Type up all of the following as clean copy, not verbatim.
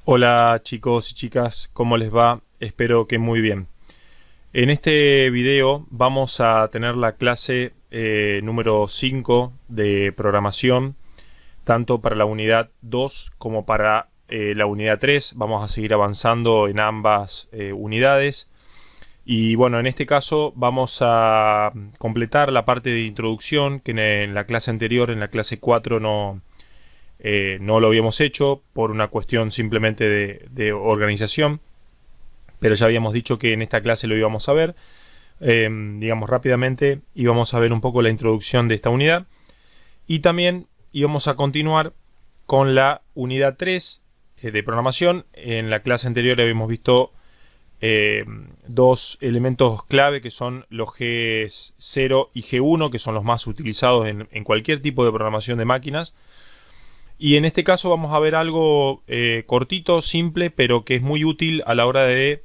Hola chicos y chicas, ¿cómo les va? Espero que muy bien. En este video vamos a tener la clase número 5 de programación, tanto para la unidad 2 como para la unidad 3. Vamos a seguir avanzando en ambas unidades. Y bueno, en este caso vamos a completar la parte de introducción que en la clase anterior, en la clase 4, no lo habíamos hecho por una cuestión simplemente de organización, pero ya habíamos dicho que en esta clase lo íbamos a ver. Digamos rápidamente íbamos a ver un poco la introducción de esta unidad y también íbamos a continuar con la unidad 3 de programación. En la clase anterior habíamos visto dos elementos clave que son los G0 y G1, que son los más utilizados en cualquier tipo de programación de máquinas. Y en este caso vamos a ver algo cortito, simple, pero que es muy útil a la hora de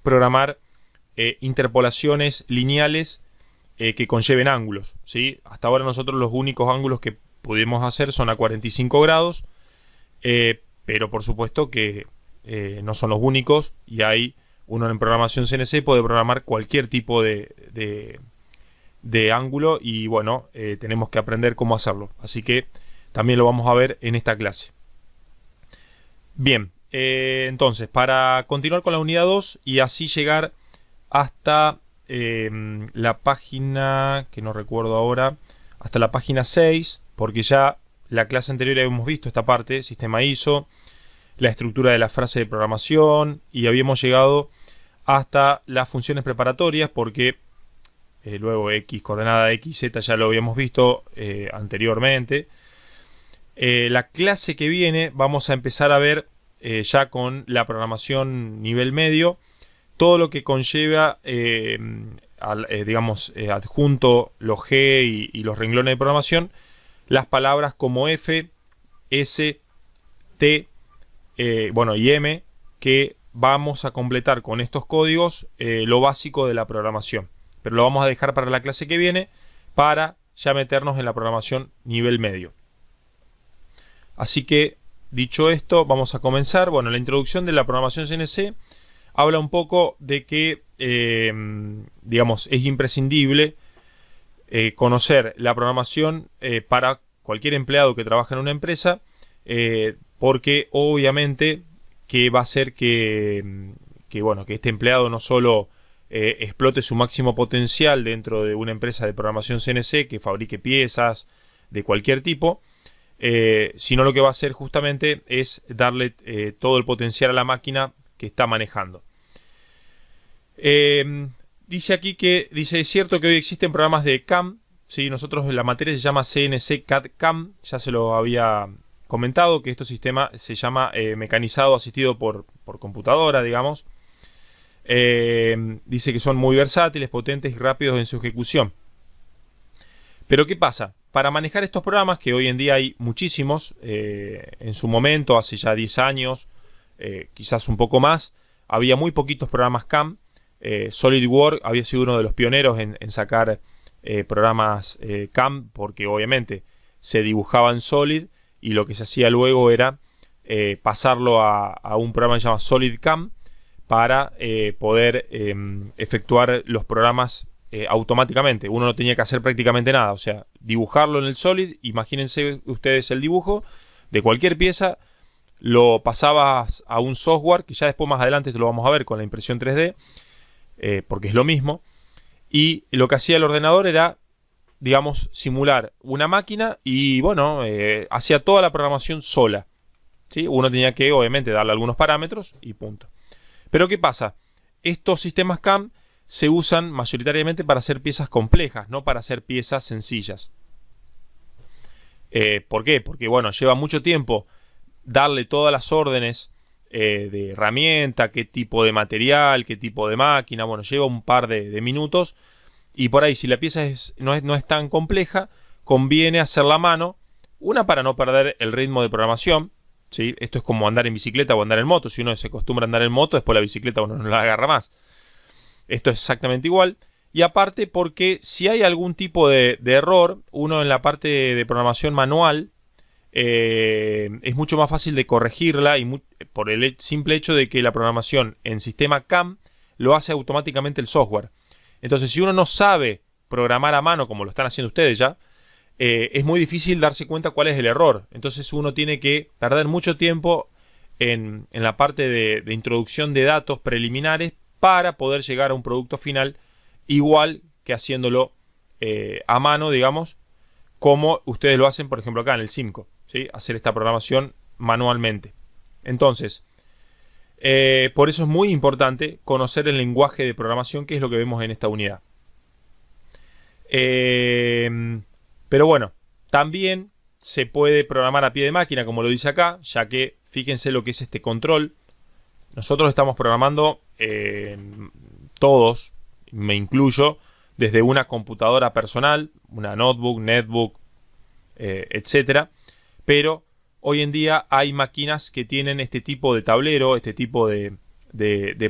programar interpolaciones lineales que conlleven ángulos, ¿sí? Hasta ahora nosotros los únicos ángulos que pudimos hacer son a 45 grados, pero por supuesto que no son los únicos, y uno en programación CNC puede programar cualquier tipo de ángulo, y bueno, tenemos que aprender cómo hacerlo. Así que también lo vamos a ver en esta clase. Bien, entonces, para continuar con la unidad 2 y así llegar hasta la página, que no recuerdo ahora, hasta la página 6, porque ya la clase anterior habíamos visto esta parte, sistema ISO, la estructura de la frase de programación, y habíamos llegado hasta las funciones preparatorias, porque luego X, coordenada X, Z ya lo habíamos visto anteriormente. La clase que viene vamos a empezar a ver ya con la programación nivel medio, todo lo que conlleva digamos adjunto los G y los renglones de programación, las palabras como F, S, T, bueno, y M, que vamos a completar con estos códigos lo básico de la programación, pero lo vamos a dejar para la clase que viene para ya meternos en la programación nivel medio. Así que, dicho esto, vamos a comenzar. Bueno, la introducción de la programación CNC habla un poco de que, digamos, es imprescindible conocer la programación para cualquier empleado que trabaja en una empresa, porque obviamente que va a hacer bueno, que este empleado no solo explote su máximo potencial dentro de una empresa de programación CNC que fabrique piezas de cualquier tipo, sino lo que va a hacer justamente es darle todo el potencial a la máquina que está manejando. Dice aquí que, es cierto que hoy existen programas de CAM, ¿sí? Nosotros en la materia se llama CNC CAD CAM, ya se lo había comentado, que este sistema se llama mecanizado asistido por computadora, digamos. Dice que son muy versátiles, potentes y rápidos en su ejecución. Pero ¿qué pasa? Para manejar estos programas, que hoy en día hay muchísimos, en su momento, hace ya 10 años, quizás un poco más, había muy poquitos programas CAM. SolidWorks había sido uno de los pioneros en sacar programas CAM, porque obviamente se dibujaba en Solid y lo que se hacía luego era pasarlo a un programa que se llama SolidCAM para poder efectuar los programas automáticamente. Uno no tenía que hacer prácticamente nada, o sea, dibujarlo en el Solid. Imagínense ustedes el dibujo de cualquier pieza, lo pasabas a un software que ya después más adelante te lo vamos a ver con la impresión 3D, porque es lo mismo, y lo que hacía el ordenador era, digamos, simular una máquina y bueno, hacía toda la programación sola, ¿sí? Uno tenía que obviamente darle algunos parámetros y punto. Pero ¿qué pasa? Estos sistemas CAM se usan mayoritariamente para hacer piezas complejas, no para hacer piezas sencillas. ¿Por qué? Porque bueno, lleva mucho tiempo darle todas las órdenes de herramienta, qué tipo de material, qué tipo de máquina. Bueno, lleva un par de minutos, y por ahí si la pieza no es tan compleja, conviene hacerla a mano. Una, para no perder el ritmo de programación, ¿sí? Esto es como andar en bicicleta o andar en moto. Si uno se acostumbra a andar en moto, después la bicicleta uno no la agarra más. Esto es exactamente igual. Y aparte porque si hay algún tipo de error, uno en la parte de programación manual es mucho más fácil de corregirla por el simple hecho de que la programación en sistema CAM lo hace automáticamente el software. Entonces, si uno no sabe programar a mano, como lo están haciendo ustedes ya, es muy difícil darse cuenta cuál es el error. Entonces uno tiene que perder mucho tiempo en la parte de introducción de datos preliminares para poder llegar a un producto final igual que haciéndolo a mano, digamos, como ustedes lo hacen, por ejemplo, acá en el Simco, ¿sí? Hacer esta programación manualmente. Entonces, por eso es muy importante conocer el lenguaje de programación, que es lo que vemos en esta unidad. Pero bueno, también se puede programar a pie de máquina, como lo dice acá, ya que fíjense lo que es este control. Nosotros estamos programando todos, me incluyo, desde una computadora personal, una notebook, netbook, etcétera. Pero hoy en día hay máquinas que tienen este tipo de tablero, este tipo de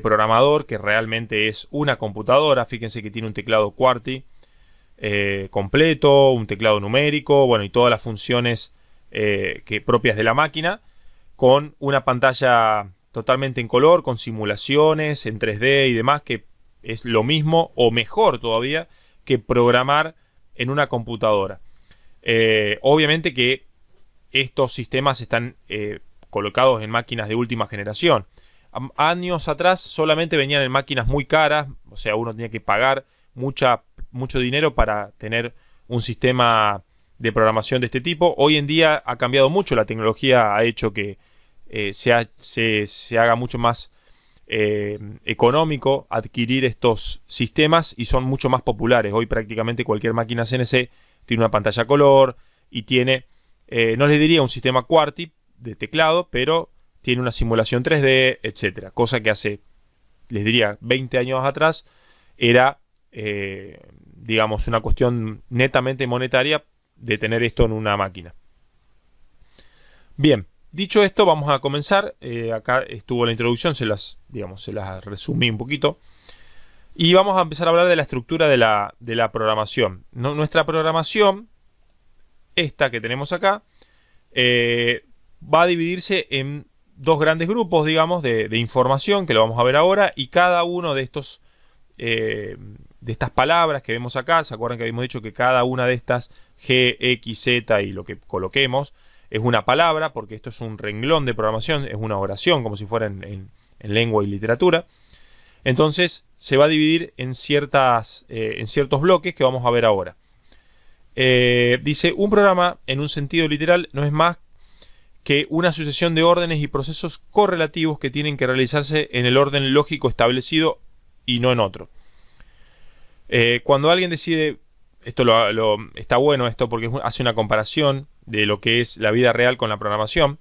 programador, que realmente es una computadora. Fíjense que tiene un teclado QWERTY completo, un teclado numérico, bueno, y todas las funciones propias de la máquina, con una pantalla totalmente en color, con simulaciones en 3D y demás, que es lo mismo o mejor todavía que programar en una computadora. Obviamente que estos sistemas están colocados en máquinas de última generación. Años atrás solamente venían en máquinas muy caras, o sea, uno tenía que pagar mucho dinero para tener un sistema de programación de este tipo. Hoy en día ha cambiado mucho, la tecnología ha hecho que se haga mucho más económico adquirir estos sistemas y son mucho más populares. Hoy prácticamente cualquier máquina CNC tiene una pantalla color y tiene, no les diría un sistema QWERTY de teclado, pero tiene una simulación 3D, etcétera. Cosa que hace, les diría, 20 años atrás era, digamos, una cuestión netamente monetaria de tener esto en una máquina. Bien, dicho esto, vamos a comenzar. Acá estuvo la introducción, se las resumí un poquito. Y vamos a empezar a hablar de la estructura de la programación. Nuestra programación, esta que tenemos acá, va a dividirse en dos grandes grupos, digamos, de información, que lo vamos a ver ahora, y cada uno de estos de estas palabras que vemos acá, ¿se acuerdan que habíamos dicho que cada una de estas G, X, Z y lo que coloquemos es una palabra, porque esto es un renglón de programación, es una oración, como si fuera en lengua y literatura? Entonces se va a dividir en ciertos bloques que vamos a ver ahora. Dice, un programa en un sentido literal no es más que una sucesión de órdenes y procesos correlativos que tienen que realizarse en el orden lógico establecido y no en otro. Cuando alguien decide, está bueno esto porque hace una comparación de lo que es la vida real con la programación.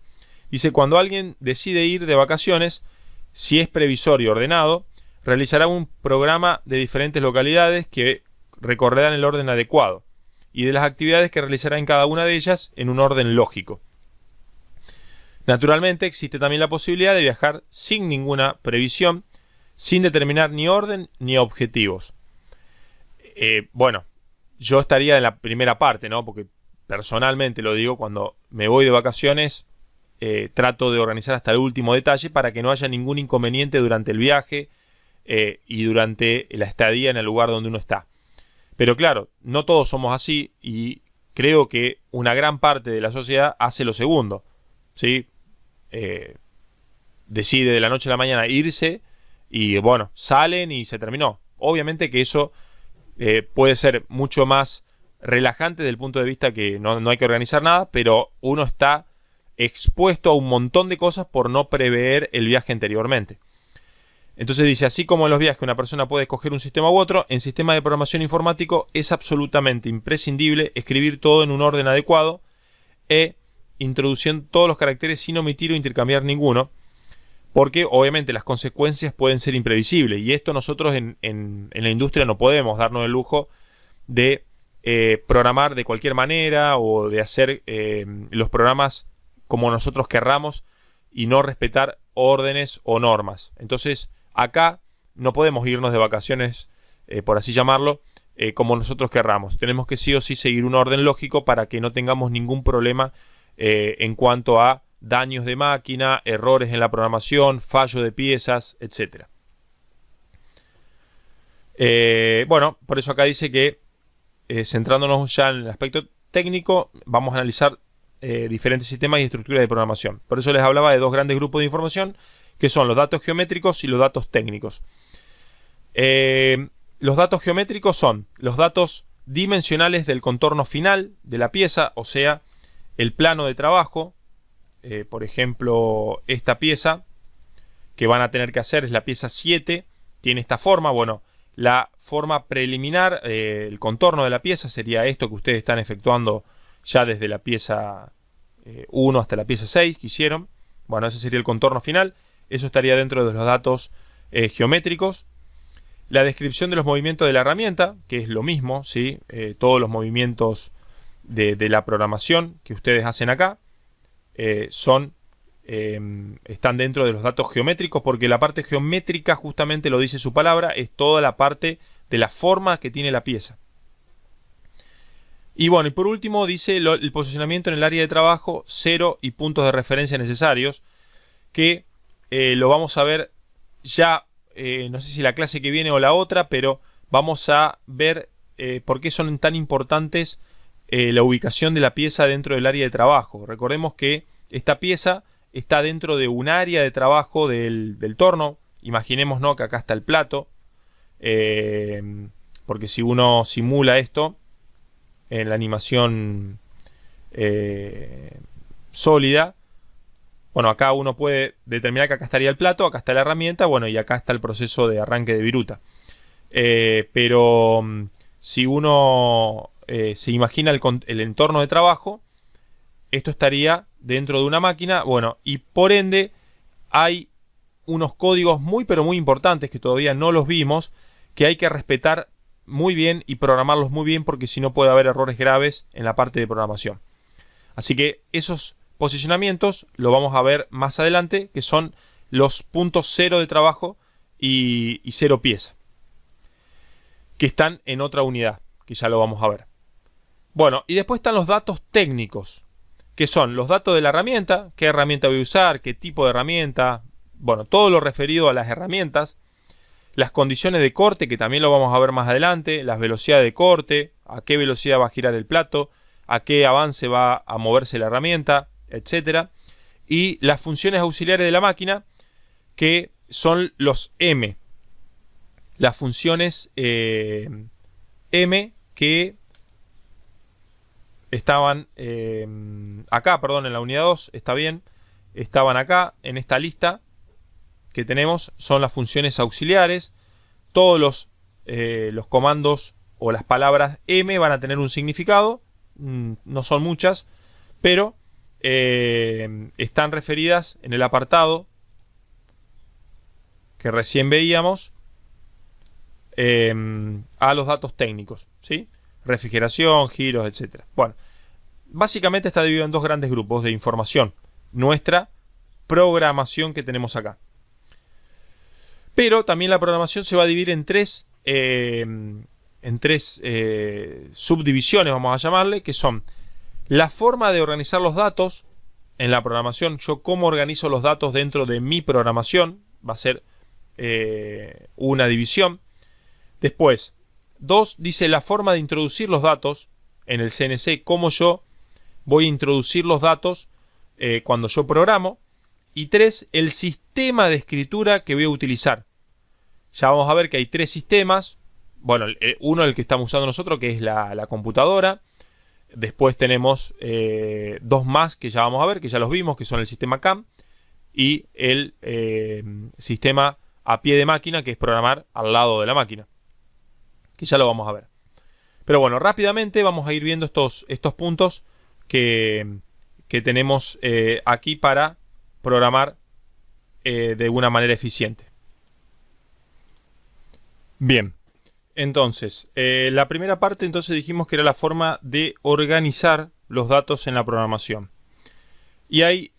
Dice, cuando alguien decide ir de vacaciones, si es previsor y ordenado, realizará un programa de diferentes localidades que recorrerán el orden adecuado y de las actividades que realizará en cada una de ellas en un orden lógico. Naturalmente existe también la posibilidad de viajar sin ninguna previsión, sin determinar ni orden ni objetivos. Bueno, yo estaría en la primera parte, ¿no? Porque personalmente lo digo, cuando me voy de vacaciones, trato de organizar hasta el último detalle para que no haya ningún inconveniente durante el viaje y durante la estadía en el lugar donde uno está. Pero claro, no todos somos así y creo que una gran parte de la sociedad hace lo segundo, ¿sí? Decide de la noche a la mañana irse y bueno, salen y se terminó. Obviamente que eso puede ser mucho más relajante desde el punto de vista que no hay que organizar nada, pero uno está expuesto a un montón de cosas por no prever el viaje anteriormente. Entonces dice, así como en los viajes una persona puede escoger un sistema u otro, en sistema de programación informático es absolutamente imprescindible escribir todo en un orden adecuado e introduciendo todos los caracteres sin omitir o intercambiar ninguno, porque obviamente las consecuencias pueden ser imprevisibles y esto nosotros en la industria no podemos darnos el lujo de programar de cualquier manera o de hacer los programas como nosotros querramos y no respetar órdenes o normas. Entonces acá no podemos irnos de vacaciones, por así llamarlo, como nosotros querramos. Tenemos que sí o sí seguir un orden lógico para que no tengamos ningún problema en cuanto a daños de máquina, errores en la programación, fallo de piezas, etc. Bueno, por eso acá dice que centrándonos ya en el aspecto técnico, vamos a analizar diferentes sistemas y estructuras de programación. Por eso les hablaba de dos grandes grupos de información, que son los datos geométricos y los datos técnicos. Los datos geométricos son los datos dimensionales del contorno final de la pieza, o sea, el plano de trabajo. Por ejemplo, esta pieza que van a tener que hacer es la pieza 7, tiene esta forma. Bueno, la forma preliminar, el contorno de la pieza sería esto que ustedes están efectuando ya desde la pieza 1 hasta la pieza 6 que hicieron. Bueno, ese sería el contorno final. Eso estaría dentro de los datos geométricos. La descripción de los movimientos de la herramienta, que es lo mismo, ¿sí? Todos los movimientos de la programación que ustedes hacen acá están dentro de los datos geométricos, porque la parte geométrica, justamente lo dice su palabra, es toda la parte de la forma que tiene la pieza. Y bueno, y por último dice el posicionamiento en el área de trabajo, 0 y puntos de referencia necesarios, que lo vamos a ver ya, no sé si la clase que viene o la otra, pero vamos a ver por qué son tan importantes la ubicación de la pieza dentro del área de trabajo. Recordemos que esta pieza está dentro de un área de trabajo del torno. Imaginemos, ¿no?, que acá está el plato, porque si uno simula esto en la animación sólida, bueno, acá uno puede determinar que acá estaría el plato, acá está la herramienta, bueno, y acá está el proceso de arranque de viruta. Pero si uno se imagina el entorno de trabajo, esto estaría dentro de una máquina, bueno, y por ende hay unos códigos muy pero muy importantes que todavía no los vimos, que hay que respetar muy bien y programarlos muy bien, porque si no puede haber errores graves en la parte de programación. Así que esos posicionamientos lo vamos a ver más adelante, que son los puntos 0 de trabajo y 0 pieza, que están en otra unidad, que ya lo vamos a ver. Bueno, y después están los datos técnicos, que son los datos de la herramienta, qué herramienta voy a usar, qué tipo de herramienta, bueno, todo lo referido a las herramientas, las condiciones de corte, que también lo vamos a ver más adelante, las velocidades de corte, a qué velocidad va a girar el plato, a qué avance va a moverse la herramienta, etcétera, y las funciones auxiliares de la máquina, que son los M, las funciones M que estaban acá, perdón, en la unidad 2, está bien, estaban acá en esta lista que tenemos, son las funciones auxiliares. Todos los comandos o las palabras M van a tener un significado, no son muchas, pero están referidas en el apartado que recién veíamos a los datos técnicos, ¿sí? Refrigeración, giros, etc. Bueno, básicamente está dividido en dos grandes grupos de información, nuestra programación que tenemos acá. Pero también la programación se va a dividir en tres subdivisiones, vamos a llamarle, que son la forma de organizar los datos en la programación. Yo cómo organizo los datos dentro de mi programación, va a ser una división. Después, 2 dice la forma de introducir los datos en el CNC, cómo yo voy a introducir los datos cuando yo programo. Y 3, el sistema de escritura que voy a utilizar. Ya vamos a ver que hay 3 sistemas. Bueno, uno el que estamos usando nosotros, que es la computadora. Después tenemos 2 más que ya vamos a ver, que ya los vimos, que son el sistema CAM y el sistema a pie de máquina, que es programar al lado de la máquina, que ya lo vamos a ver. Pero bueno, rápidamente vamos a ir viendo estos puntos que tenemos aquí para programar de una manera eficiente. Bien, entonces, la primera parte entonces dijimos que era la forma de organizar los datos en la programación. Y hay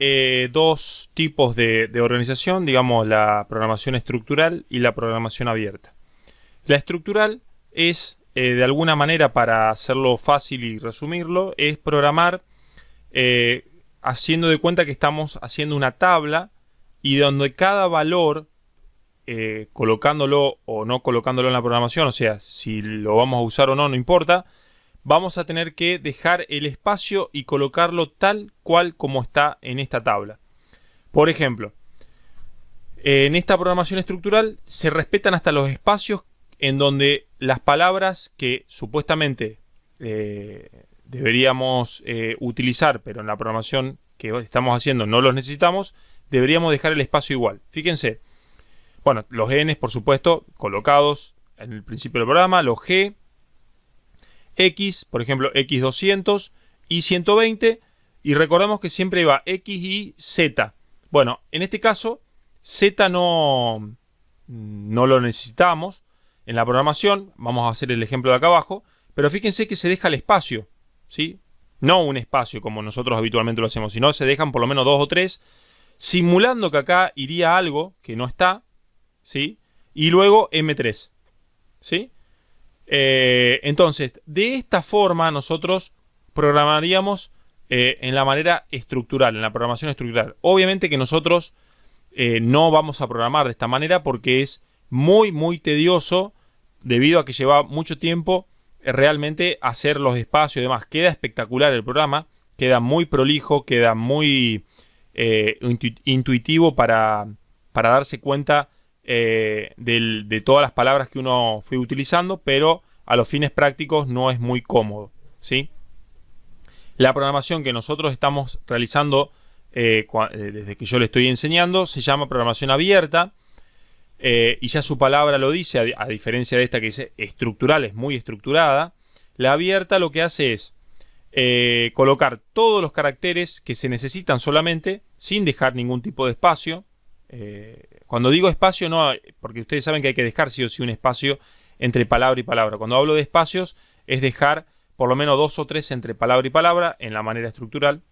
dos tipos de organización, digamos, la programación estructural y la programación abierta. La estructural es, de alguna manera, para hacerlo fácil y resumirlo, es programar haciendo de cuenta que estamos haciendo una tabla y donde cada valor, colocándolo o no colocándolo en la programación, o sea, si lo vamos a usar o no, no importa, vamos a tener que dejar el espacio y colocarlo tal cual como está en esta tabla. Por ejemplo, en esta programación estructural se respetan hasta los espacios en donde las palabras que supuestamente deberíamos utilizar, pero en la programación que estamos haciendo no los necesitamos, deberíamos dejar el espacio igual. Fíjense, bueno, los N, por supuesto, colocados en el principio del programa, los G, X, por ejemplo, X200, Y120, y recordamos que siempre va X y Z. Bueno, en este caso, Z no lo necesitamos en la programación. Vamos a hacer el ejemplo de acá abajo, pero fíjense que se deja el espacio, ¿sí? No un espacio como nosotros habitualmente lo hacemos, sino se dejan por lo menos 2 o 3, simulando que acá iría algo que no está, ¿sí? Y luego M3, ¿sí? Entonces, de esta forma nosotros programaríamos en la manera estructural, en la programación estructural. Obviamente que nosotros no vamos a programar de esta manera porque es muy tedioso, debido a que lleva mucho tiempo realmente hacer los espacios y demás. Queda espectacular el programa, queda muy prolijo, queda muy intuitivo para darse cuenta de todas las palabras que uno fue utilizando, pero a los fines prácticos no es muy cómodo, ¿sí? La programación que nosotros estamos realizando desde que yo le estoy enseñando se llama programación abierta, y ya su palabra lo dice, a diferencia de esta que dice estructural, es muy estructurada. La abierta lo que hace es colocar todos los caracteres que se necesitan solamente, sin dejar ningún tipo de espacio. Cuando digo espacio, no, porque ustedes saben que hay que dejar sí o sí un espacio entre palabra y palabra. Cuando hablo de espacios, es dejar por lo menos 2 o 3 entre palabra y palabra en la manera estructural.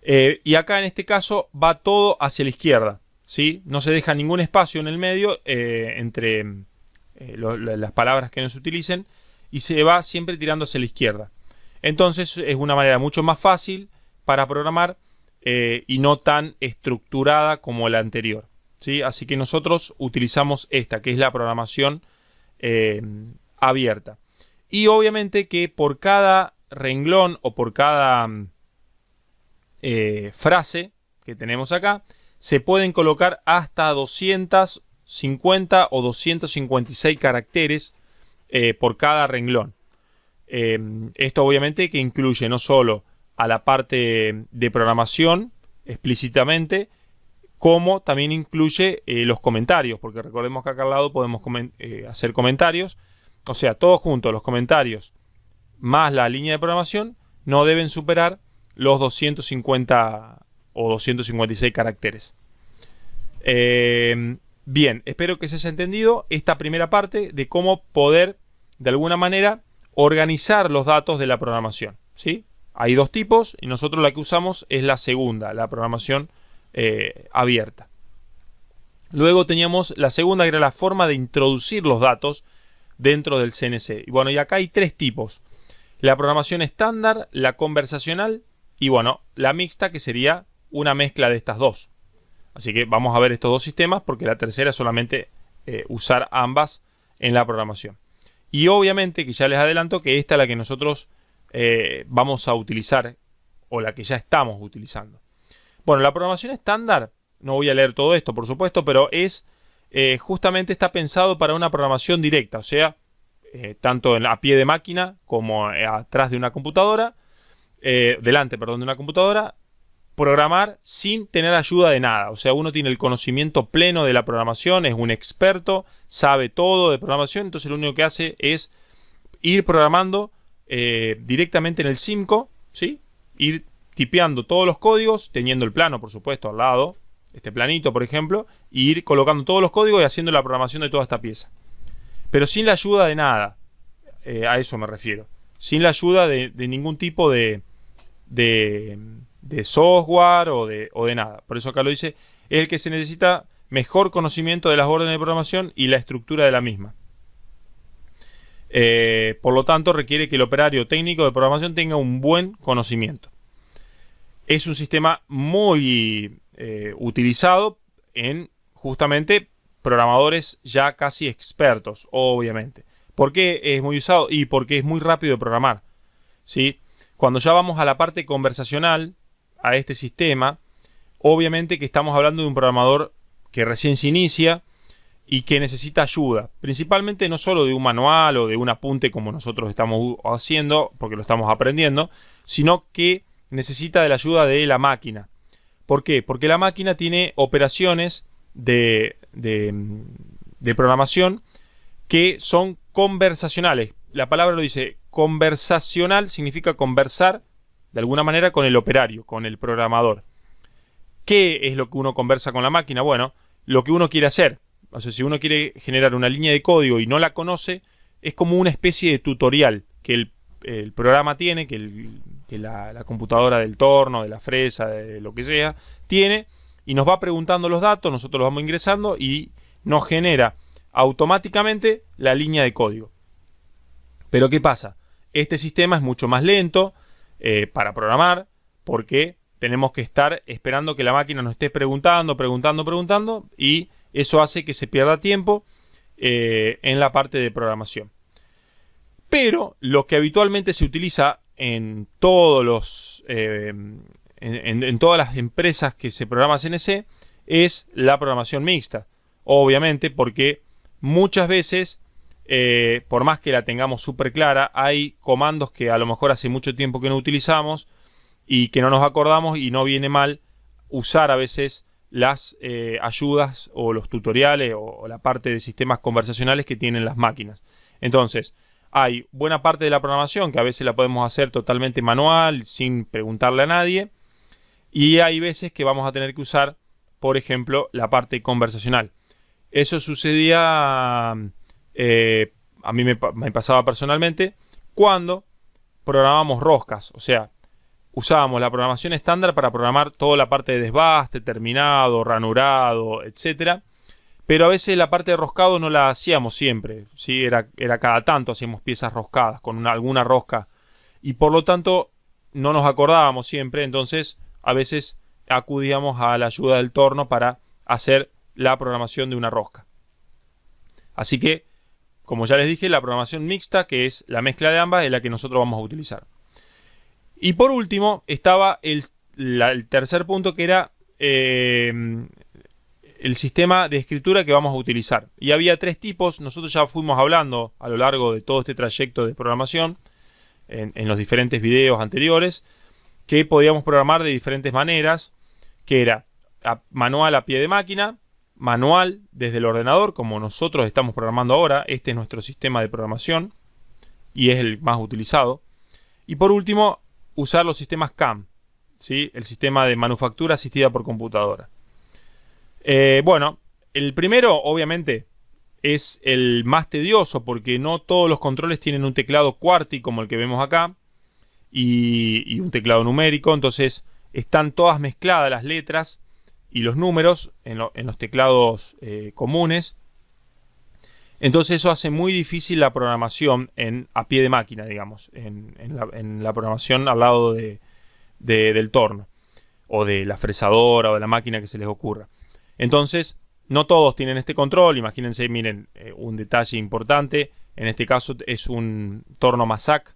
Y acá en este caso va todo hacia la izquierda, ¿sí? No se deja ningún espacio en el medio entre las palabras que no se utilicen, y se va siempre tirando hacia la izquierda. Entonces es una manera mucho más fácil para programar y no tan estructurada como la anterior, ¿sí? Así que nosotros utilizamos esta, que es la programación abierta. Y obviamente que por cada renglón o por cada frase que tenemos acá, se pueden colocar hasta 250 o 256 caracteres por cada renglón. Esto obviamente que incluye no solo a la parte de programación explícitamente, como también incluye los comentarios, porque recordemos que acá al lado podemos hacer comentarios. O sea, todos juntos, los comentarios más la línea de programación, no deben superar los 250 o 256 caracteres. Bien, espero que se haya entendido esta primera parte de cómo poder, de alguna manera, organizar los datos de la programación, ¿sí? Hay dos tipos y nosotros la que usamos es la segunda, la programación abierta. Luego teníamos la segunda, que era la forma de introducir los datos dentro del CNC. Y bueno, y acá hay 3 tipos: la programación estándar, la conversacional y bueno, la mixta, que sería una mezcla de estas dos. Así que vamos a ver estos dos sistemas, porque la tercera es solamente usar ambas en la programación. Y obviamente que ya les adelanto que esta es la que nosotros vamos a utilizar, o la que ya estamos utilizando. Bueno, la programación estándar, no voy a leer todo esto por supuesto, pero es justamente está pensado para una programación directa, o sea, tanto a pie de máquina como atrás de una computadora, delante, perdón, de una computadora, programar sin tener ayuda de nada. O sea, uno tiene el conocimiento pleno de la programación, es un experto, sabe todo de programación, entonces lo único que hace es ir programando directamente en el Simco, ¿sí? Ir tipeando todos los códigos, teniendo el plano, por supuesto, al lado, este planito, por ejemplo, y ir colocando todos los códigos y haciendo la programación de toda esta pieza. Pero sin la ayuda de nada, a eso me refiero. Sin la ayuda de ningún tipo de software o de nada. Por eso acá lo dice, es el que se necesita mejor conocimiento de las órdenes de programación y la estructura de la misma. Por lo tanto, requiere que el operario técnico de programación tenga un buen conocimiento. Es un sistema muy utilizado en justamente programadores ya casi expertos, obviamente. ¿Por qué es muy usado? Y porque es muy rápido de programar, ¿sí? Cuando ya vamos a la parte conversacional, a este sistema, obviamente que estamos hablando de un programador que recién se inicia y que necesita ayuda, principalmente no solo de un manual o de un apunte como nosotros estamos haciendo, porque lo estamos aprendiendo, sino que necesita de la ayuda de la máquina. ¿Por qué? Porque la máquina tiene operaciones de programación que son conversacionales. La palabra lo dice, conversacional significa conversar de alguna manera con el operario, con el programador. ¿Qué es lo que uno conversa con la máquina? Bueno, lo que uno quiere hacer. O sea, si uno quiere generar una línea de código y no la conoce, es como una especie de tutorial que el programa tiene, que la computadora del torno, de la fresa, de lo que sea, tiene, y nos va preguntando los datos, nosotros los vamos ingresando y nos genera automáticamente la línea de código. Pero ¿qué pasa? Este sistema es mucho más lento para programar, porque tenemos que estar esperando que la máquina nos esté preguntando, y eso hace que se pierda tiempo en la parte de programación. Pero lo que habitualmente se utiliza en todos los en todas las empresas que se programa CNC es la programación mixta. Obviamente porque muchas veces, por más que la tengamos súper clara, hay comandos que a lo mejor hace mucho tiempo que no utilizamos y que no nos acordamos, y no viene mal usar a veces las ayudas o los tutoriales o la parte de sistemas conversacionales que tienen las máquinas. Entonces, hay buena parte de la programación que a veces la podemos hacer totalmente manual, sin preguntarle a nadie, y hay veces que vamos a tener que usar, por ejemplo, la parte conversacional. Eso sucedía, a mí me pasaba personalmente, cuando programábamos roscas. O sea, usábamos la programación estándar para programar toda la parte de desbaste, terminado, ranurado, etcétera. Pero a veces la parte de roscado no la hacíamos siempre, ¿sí? Era cada tanto hacíamos piezas roscadas con alguna rosca. Y por lo tanto no nos acordábamos siempre, entonces a veces acudíamos a la ayuda del torno para hacer la programación de una rosca. Así que, como ya les dije, la programación mixta, que es la mezcla de ambas, es la que nosotros vamos a utilizar. Y por último estaba el tercer punto, que era el sistema de escritura que vamos a utilizar. Y había tres tipos. Nosotros ya fuimos hablando a lo largo de todo este trayecto de programación, en los diferentes videos anteriores, que podíamos programar de diferentes maneras, que era manual a pie de máquina, manual desde el ordenador, como nosotros estamos programando ahora. Este es nuestro sistema de programación y es el más utilizado. Y por último, usar los sistemas CAM, ¿sí? El sistema de manufactura asistida por computadora. Bueno, el primero obviamente es el más tedioso, porque no todos los controles tienen un teclado QWERTY como el que vemos acá y un teclado numérico. Entonces están todas mezcladas las letras y los números en los teclados comunes. Entonces eso hace muy difícil la programación a pie de máquina, digamos, en la programación al lado del torno o de la fresadora o de la máquina que se les ocurra. Entonces no todos tienen este control. Imagínense, miren, un detalle importante. En este caso es un torno Mazak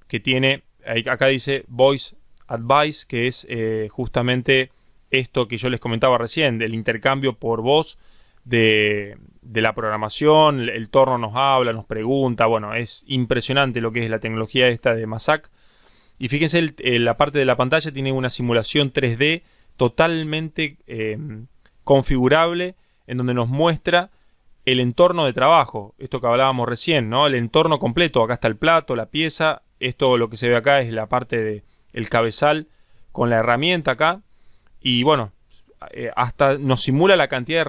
que tiene, acá dice Voice Advice, que es justamente esto que yo les comentaba recién, del intercambio por voz de la programación. El torno nos habla, nos pregunta. Bueno, es impresionante lo que es la tecnología esta de Mazak. Y fíjense, la parte de la pantalla tiene una simulación 3D totalmente configurable, en donde nos muestra el entorno de trabajo, esto que hablábamos recién, ¿no? El entorno completo. Acá está el plato, la pieza. Esto, lo que se ve acá, es la parte del cabezal con la herramienta acá. Y bueno, hasta nos simula la cantidad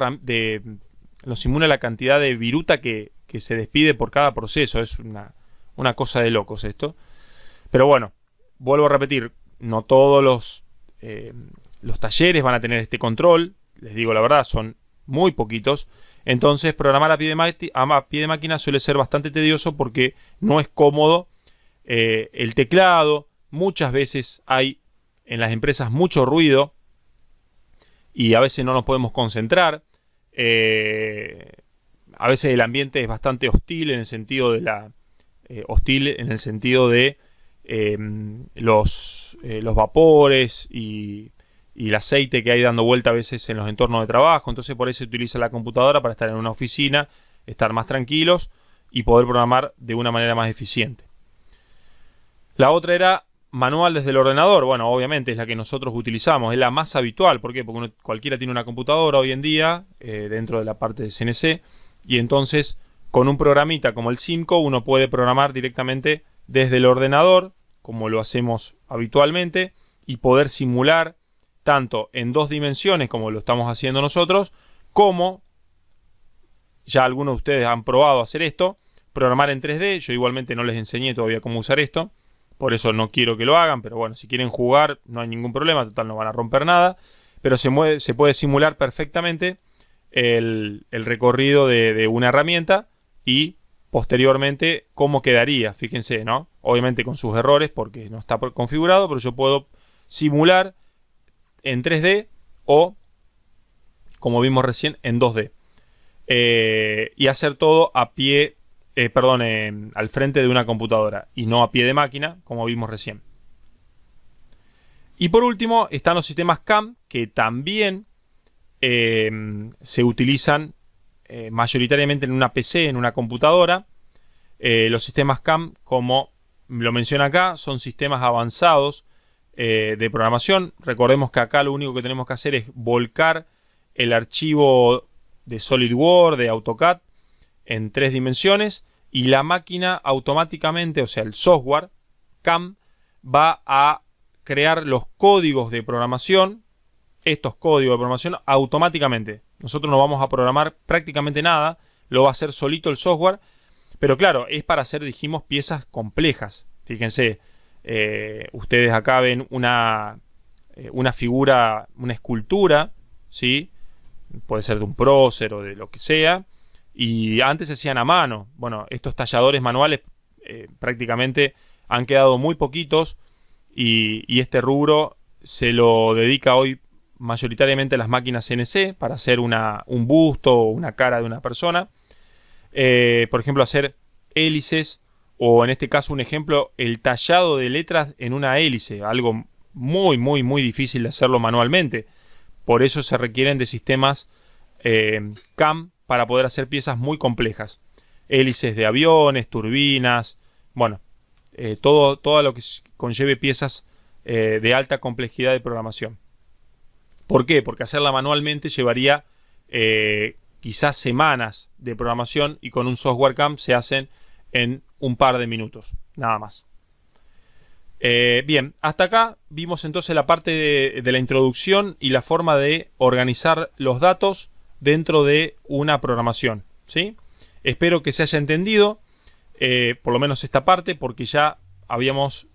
de viruta que se despide por cada proceso. Es una cosa de locos esto. Pero bueno, vuelvo a repetir, no todos los talleres van a tener este control. Les digo la verdad, son muy poquitos. Entonces programar a pie de máquina suele ser bastante tedioso, porque no es cómodo el teclado. Muchas veces hay en las empresas mucho ruido y a veces no nos podemos concentrar. A veces el ambiente es bastante hostil en el sentido de los vapores y el aceite que hay dando vuelta a veces en los entornos de trabajo. Entonces por eso se utiliza la computadora para estar en una oficina, estar más tranquilos y poder programar de una manera más eficiente. La otra era manual desde el ordenador. Bueno, obviamente es la que nosotros utilizamos, es la más habitual. ¿Por qué? Porque cualquiera tiene una computadora hoy en día dentro de la parte de CNC, y entonces con un programita como el Simco uno puede programar directamente desde el ordenador, como lo hacemos habitualmente, y poder simular tanto en 2 dimensiones como lo estamos haciendo nosotros, como ya algunos de ustedes han probado hacer esto, programar en 3D. Yo igualmente no les enseñé todavía cómo usar esto, por eso no quiero que lo hagan, pero bueno, si quieren jugar no hay ningún problema, total no van a romper nada, pero se puede simular perfectamente el recorrido de una herramienta y posteriormente cómo quedaría, fíjense, ¿no? Obviamente con sus errores porque no está configurado, pero yo puedo simular en 3D o, como vimos recién, en 2D. Y hacer todo a pie, al frente de una computadora y no a pie de máquina, como vimos recién. Y por último están los sistemas CAM, que también se utilizan mayoritariamente en una PC, en una computadora. Los sistemas CAM, como lo menciona acá, son sistemas avanzados de programación. Recordemos que acá lo único que tenemos que hacer es volcar el archivo de SolidWorks, de AutoCAD, en 3 dimensiones, y la máquina automáticamente, o sea el software CAM, va a crear los códigos de programación, estos códigos de programación automáticamente. Nosotros no vamos a programar prácticamente nada, lo va a hacer solito el software, pero claro, es para hacer, dijimos, piezas complejas. Fíjense, ustedes acá ven una figura, una escultura, ¿sí? Puede ser de un prócer o de lo que sea, y antes se hacían a mano. Bueno, estos talladores manuales prácticamente han quedado muy poquitos, y este rubro se lo dedica hoy mayoritariamente a las máquinas CNC para hacer un busto o una cara de una persona. Por ejemplo, hacer hélices, o en este caso un ejemplo, el tallado de letras en una hélice, algo muy muy difícil de hacerlo manualmente. Por eso se requieren de sistemas CAM para poder hacer piezas muy complejas, hélices de aviones, turbinas, bueno, todo lo que conlleve piezas de alta complejidad de programación. ¿Por qué? Porque hacerla manualmente llevaría quizás semanas de programación, y con un software CAM se hacen en un par de minutos, nada más. Bien, hasta acá vimos entonces la parte de la introducción y la forma de organizar los datos dentro de una programación, ¿sí? Espero que se haya entendido, por lo menos esta parte, porque ya habíamos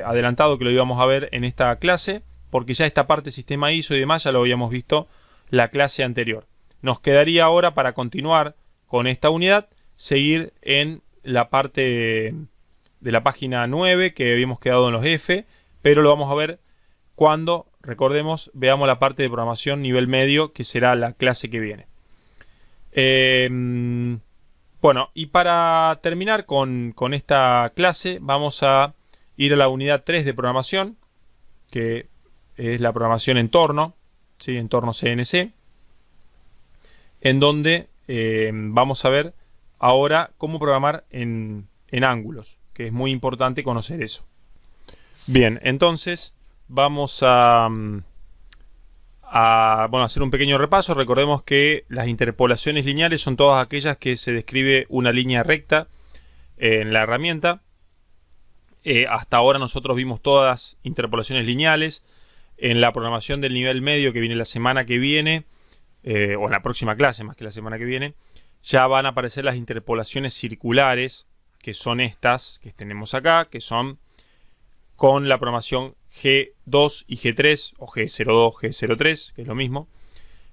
adelantado que lo íbamos a ver en esta clase, porque ya esta parte sistema ISO y demás ya lo habíamos visto la clase anterior. Nos quedaría ahora, para continuar con esta unidad, seguir en la parte de la página 9 que habíamos quedado en los F, pero lo vamos a ver cuando, recordemos, veamos la parte de programación nivel medio, que será la clase que viene. Bueno, y para terminar con esta clase, vamos a ir a la unidad 3 de programación, que es la programación entorno, ¿sí? Entorno CNC, en donde vamos a ver ahora cómo programar en ángulos, que es muy importante conocer eso. Bien, entonces vamos a hacer un pequeño repaso. Recordemos que las interpolaciones lineales son todas aquellas que se describe una línea recta en la herramienta. Hasta ahora nosotros vimos todas las interpolaciones lineales. En la programación del nivel medio, que viene la semana que viene, o en la próxima clase más que la semana que viene, ya van a aparecer las interpolaciones circulares, que son estas que tenemos acá, que son con la programación G2 y G3, o G02, G03, que es lo mismo.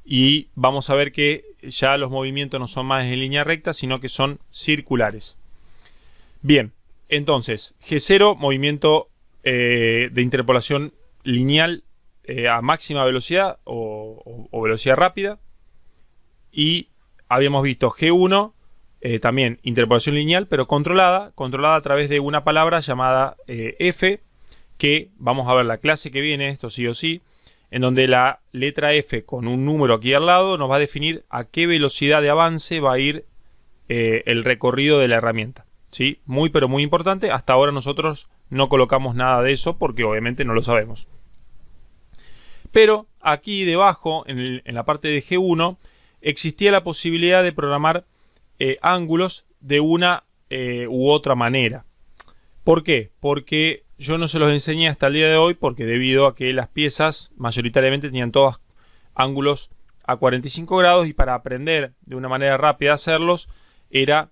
Y vamos a ver que ya los movimientos no son más en línea recta, sino que son circulares. Bien, entonces, G0, movimiento de interpolación lineal a máxima velocidad o velocidad rápida. Y habíamos visto G1, también interpolación lineal, pero controlada a través de una palabra llamada F, que vamos a ver la clase que viene, esto sí o sí, en donde la letra F con un número aquí al lado nos va a definir a qué velocidad de avance va a ir el recorrido de la herramienta. ¿Sí? Muy pero muy importante. Hasta ahora nosotros no colocamos nada de eso porque obviamente no lo sabemos. Pero aquí debajo, en la parte de G1, existía la posibilidad de programar ángulos de una u otra manera. ¿Por qué? Porque yo no se los enseñé hasta el día de hoy, porque debido a que las piezas mayoritariamente tenían todos ángulos a 45 grados y para aprender de una manera rápida a hacerlos era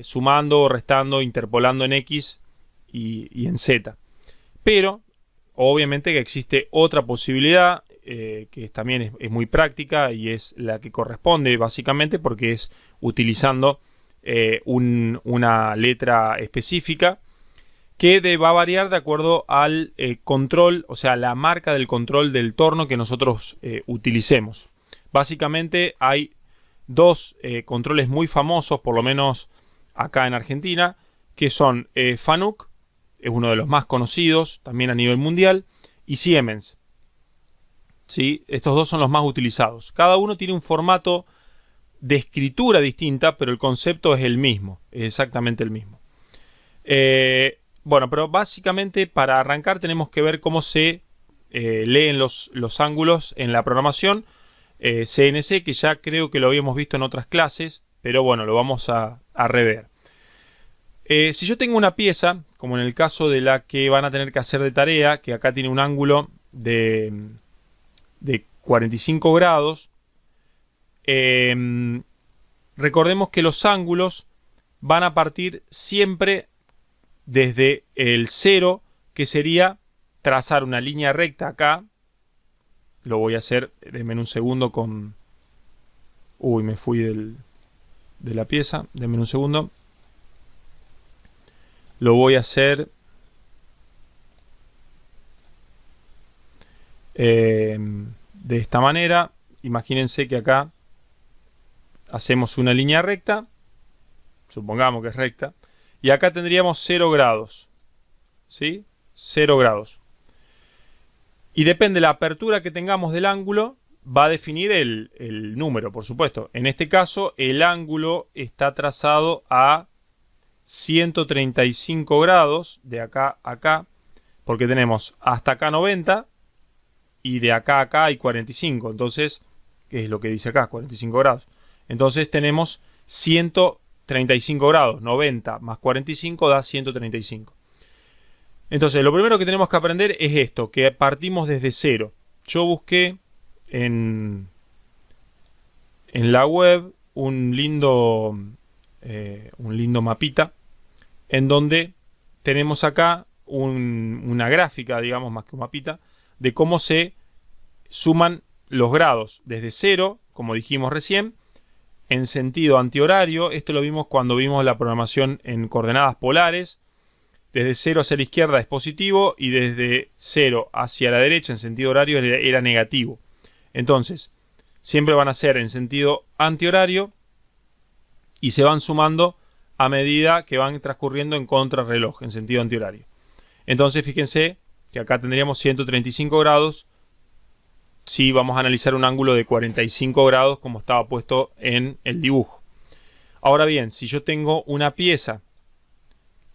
sumando, restando, interpolando en X y en Z. Pero obviamente que existe otra posibilidad que también es muy práctica y es la que corresponde básicamente porque es utilizando una letra específica que va a variar de acuerdo al control, o sea, la marca del control del torno que nosotros utilicemos. Básicamente hay dos controles muy famosos, por lo menos acá en Argentina, que son Fanuc, es uno de los más conocidos también a nivel mundial, y Siemens. ¿Sí? Estos dos son los más utilizados. Cada uno tiene un formato de escritura distinta, pero el concepto es el mismo, es exactamente el mismo. Bueno, pero básicamente para arrancar tenemos que ver cómo se leen los ángulos en la programación CNC, que ya creo que lo habíamos visto en otras clases, pero bueno, lo vamos a rever. Si yo tengo una pieza, como en el caso de la que van a tener que hacer de tarea, que acá tiene un ángulo de 45 grados, recordemos que los ángulos van a partir siempre desde el 0, que sería trazar una línea recta acá. Lo voy a hacer, denme un segundo con... Uy, me fui de la pieza, denme un segundo. Lo voy a hacer de esta manera. Imagínense que acá hacemos una línea recta, supongamos que es recta, y acá tendríamos 0 grados, ¿sí? 0 grados. Y depende de la apertura que tengamos del ángulo, va a definir el número, por supuesto. En este caso, el ángulo está trazado a 135 grados, de acá a acá, porque tenemos hasta acá 90, y de acá a acá hay 45. Entonces, ¿qué es lo que dice acá? 45 grados. Entonces tenemos 135 grados. 90 más 45 da 135. Entonces, lo primero que tenemos que aprender es esto, que partimos desde 0. Yo busqué en la web un lindo mapita, en donde tenemos acá una gráfica, digamos, más que un mapita, de cómo se suman los grados desde 0, como dijimos recién, en sentido antihorario. Esto lo vimos cuando vimos la programación en coordenadas polares. Desde 0 hacia la izquierda es positivo y desde 0 hacia la derecha en sentido horario era negativo. Entonces, siempre van a ser en sentido antihorario y se van sumando a medida que van transcurriendo en contrarreloj, en sentido antihorario. Entonces, fíjense que acá tendríamos 135 grados si vamos a analizar un ángulo de 45 grados como estaba puesto en el dibujo. Ahora bien, si yo tengo una pieza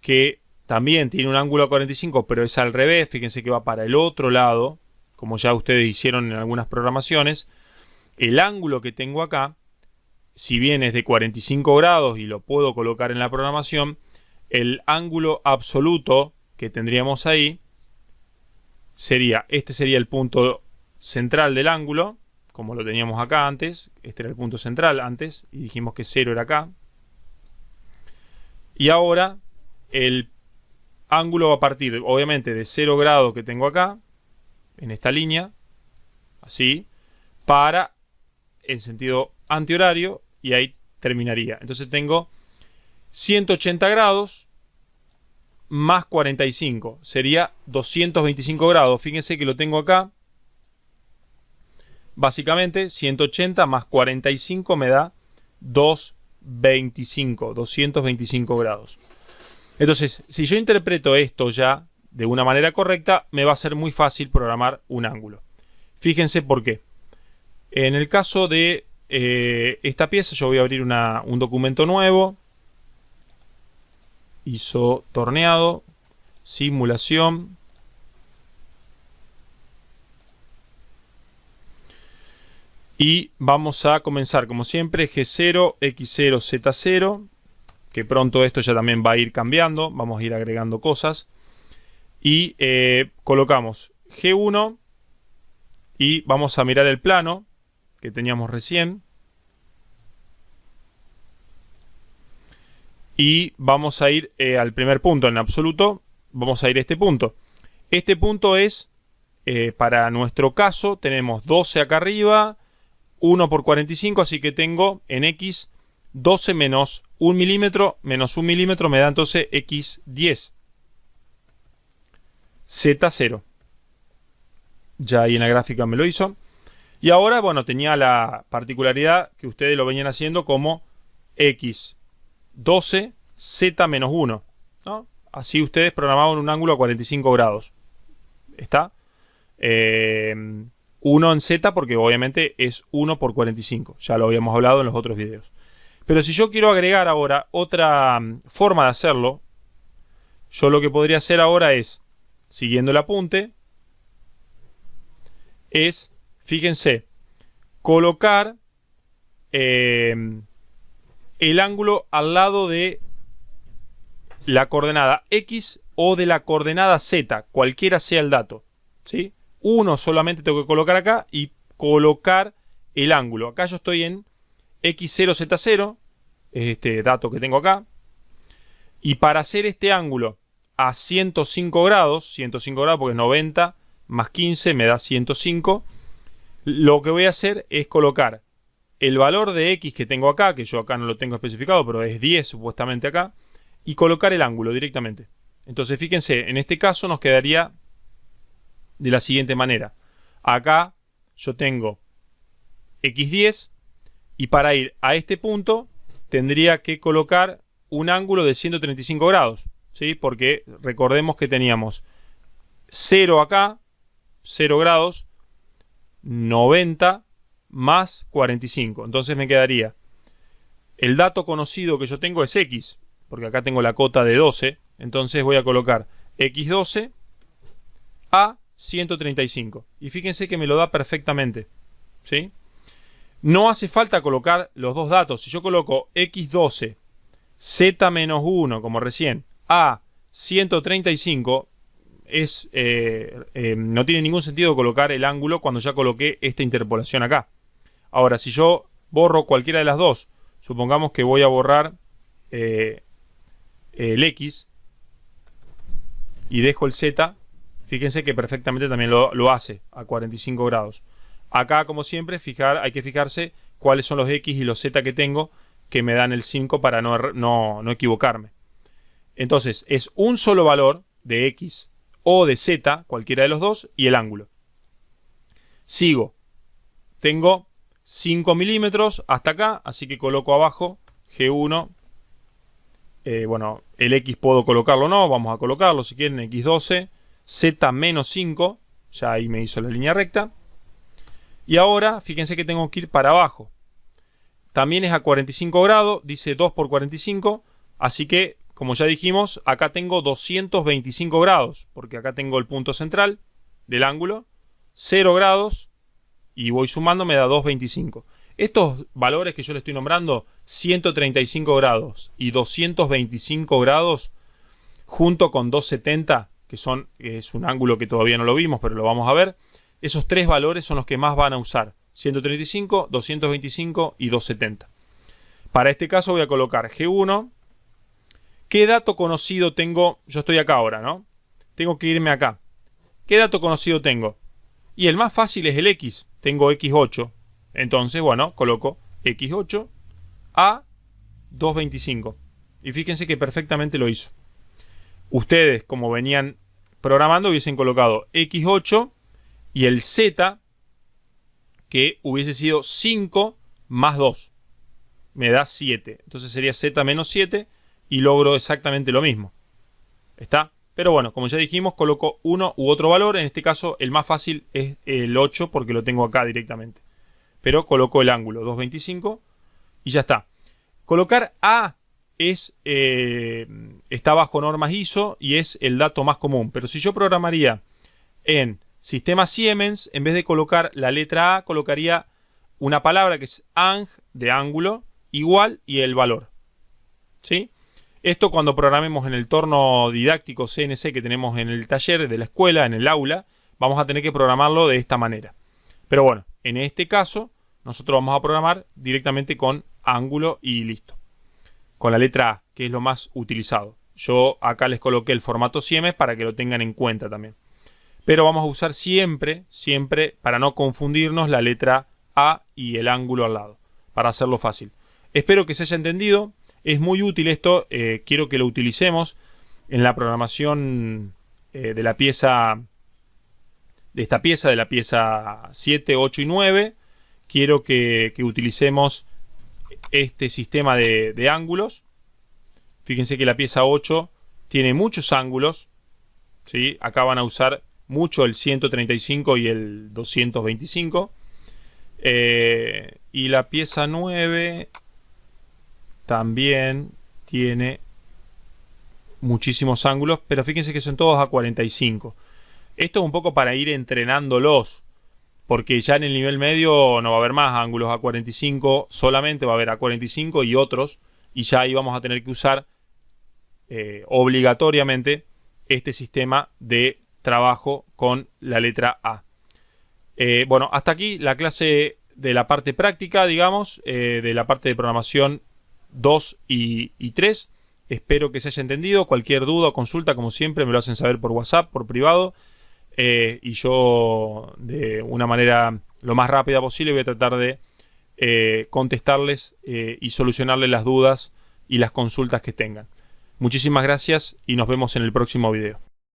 que también tiene un ángulo a 45, pero es al revés, fíjense que va para el otro lado, como ya ustedes hicieron en algunas programaciones, el ángulo que tengo acá, si bien es de 45 grados y lo puedo colocar en la programación, el ángulo absoluto que tendríamos ahí sería, este sería el punto central del ángulo, como lo teníamos acá antes. Este era el punto central antes y dijimos que 0 era acá. Y ahora el ángulo va a partir obviamente de 0 grados que tengo acá, en esta línea, así, para el sentido antihorario, y ahí terminaría. Entonces tengo 180 grados más 45. Sería 225 grados. Fíjense que lo tengo acá. Básicamente 180 más 45 me da 225 grados. Entonces, si yo interpreto esto ya de una manera correcta, me va a ser muy fácil programar un ángulo. Fíjense por qué. En el caso de esta pieza, yo voy a abrir un documento nuevo. ISO torneado, simulación. Y vamos a comenzar, como siempre, G0, X0, Z0. Que pronto esto ya también va a ir cambiando. Vamos a ir agregando cosas. Y colocamos G1. Y vamos a mirar el plano que teníamos recién. Y vamos a ir al primer punto en absoluto. Vamos a ir a este punto. Este punto es, para nuestro caso, tenemos 12 acá arriba, 1 por 45, así que tengo en X 12 menos 1 milímetro, menos 1 milímetro me da entonces X10. Z0. Ya ahí en la gráfica me lo hizo. Y ahora, bueno, tenía la particularidad que ustedes lo venían haciendo como X12, Z menos 1, ¿no? Así ustedes programaban un ángulo a 45 grados. ¿Está? 1 en Z porque obviamente es 1 por 45. Ya lo habíamos hablado en los otros videos. Pero si yo quiero agregar ahora otra forma de hacerlo, yo lo que podría hacer ahora es, siguiendo el apunte, es, fíjense, colocar el ángulo al lado de la coordenada X o de la coordenada Z, cualquiera sea el dato, ¿sí? Uno solamente tengo que colocar acá y colocar el ángulo. Acá yo estoy en X0, Z0, es este dato que tengo acá. Y para hacer este ángulo a 105 grados porque es 90 más 15 me da 105, lo que voy a hacer es colocar el valor de X que tengo acá, que yo acá no lo tengo especificado, pero es 10 supuestamente acá, y colocar el ángulo directamente. Entonces fíjense, en este caso nos quedaría de la siguiente manera. Acá yo tengo X10 y para ir a este punto tendría que colocar un ángulo de 135 grados, ¿sí? Porque recordemos que teníamos 0 acá, 0 grados, 90 más 45. Entonces me quedaría, el dato conocido que yo tengo es X, porque acá tengo la cota de 12. Entonces voy a colocar X12 a 135. Y fíjense que me lo da perfectamente, ¿sí? No hace falta colocar los dos datos. Si yo coloco X12, Z menos 1, como recién, a 135, no tiene ningún sentido colocar el ángulo cuando ya coloqué esta interpolación acá. Ahora, si yo borro cualquiera de las dos, supongamos que voy a borrar el X y dejo el Z, fíjense que perfectamente también lo hace a 45 grados. Acá, como siempre, hay que fijarse cuáles son los X y los Z que tengo que me dan el 5 para no equivocarme. Entonces, es un solo valor de X o de Z, cualquiera de los dos, y el ángulo. Sigo. Tengo 5 milímetros hasta acá, así que coloco abajo G1. Bueno, el X puedo colocarlo o no, vamos a colocarlo si quieren, X12, Z menos 5, ya ahí me hizo la línea recta. Y ahora, fíjense que tengo que ir para abajo. También es a 45 grados, dice 2 por 45, así que, como ya dijimos, acá tengo 225 grados, porque acá tengo el punto central del ángulo, 0 grados, y voy sumando, me da 225. Estos valores que yo le estoy nombrando, 135 grados y 225 grados, junto con 270, que es un ángulo que todavía no lo vimos, pero lo vamos a ver, esos tres valores son los que más van a usar. 135, 225 y 270. Para este caso voy a colocar G1. ¿Qué dato conocido tengo? Yo estoy acá ahora, ¿no? Tengo que irme acá. ¿Qué dato conocido tengo? Y el más fácil es el X. Tengo X8. Entonces, bueno, coloco X8 a 225. Y fíjense que perfectamente lo hizo. Ustedes, como venían programando, hubiesen colocado x8 y el z, que hubiese sido 5 más 2. Me da 7. Entonces sería z menos 7 y logro exactamente lo mismo. ¿Está? Pero bueno, como ya dijimos, coloco uno u otro valor. En este caso, el más fácil es el 8 porque lo tengo acá directamente. Pero coloco el ángulo 225 y ya está. Colocar A está bajo normas ISO y es el dato más común. Pero si yo programaría en sistema Siemens, en vez de colocar la letra A, colocaría una palabra que es ang, de ángulo, igual y el valor. ¿Sí? Esto cuando programemos en el torno didáctico CNC que tenemos en el taller de la escuela, en el aula, vamos a tener que programarlo de esta manera. Pero bueno, en este caso, nosotros vamos a programar directamente con ángulo y listo. Con la letra A, que es lo más utilizado. Yo acá les coloqué el formato Siemens para que lo tengan en cuenta también. Pero vamos a usar siempre, para no confundirnos, la letra A y el ángulo al lado, para hacerlo fácil. Espero que se haya entendido. Es muy útil esto, quiero que lo utilicemos en la programación de la pieza, de la pieza 7, 8 y 9. Quiero que utilicemos este sistema de ángulos. Fíjense que la pieza 8 tiene muchos ángulos, ¿sí? Acá van a usar mucho el 135 y el 225. Y la pieza 9... también tiene muchísimos ángulos, pero fíjense que son todos a 45. Esto es un poco para ir entrenándolos, porque ya en el nivel medio no va a haber más ángulos a 45, solamente va a haber a 45 y otros, y ya ahí vamos a tener que usar obligatoriamente este sistema de trabajo con la letra A. Bueno, hasta aquí la clase de la parte práctica, digamos, de la parte de programación 2 y 3. Espero que se haya entendido. Cualquier duda o consulta, como siempre, me lo hacen saber por WhatsApp, por privado. Y yo, de una manera lo más rápida posible, voy a tratar de contestarles y solucionarles las dudas y las consultas que tengan. Muchísimas gracias y nos vemos en el próximo video.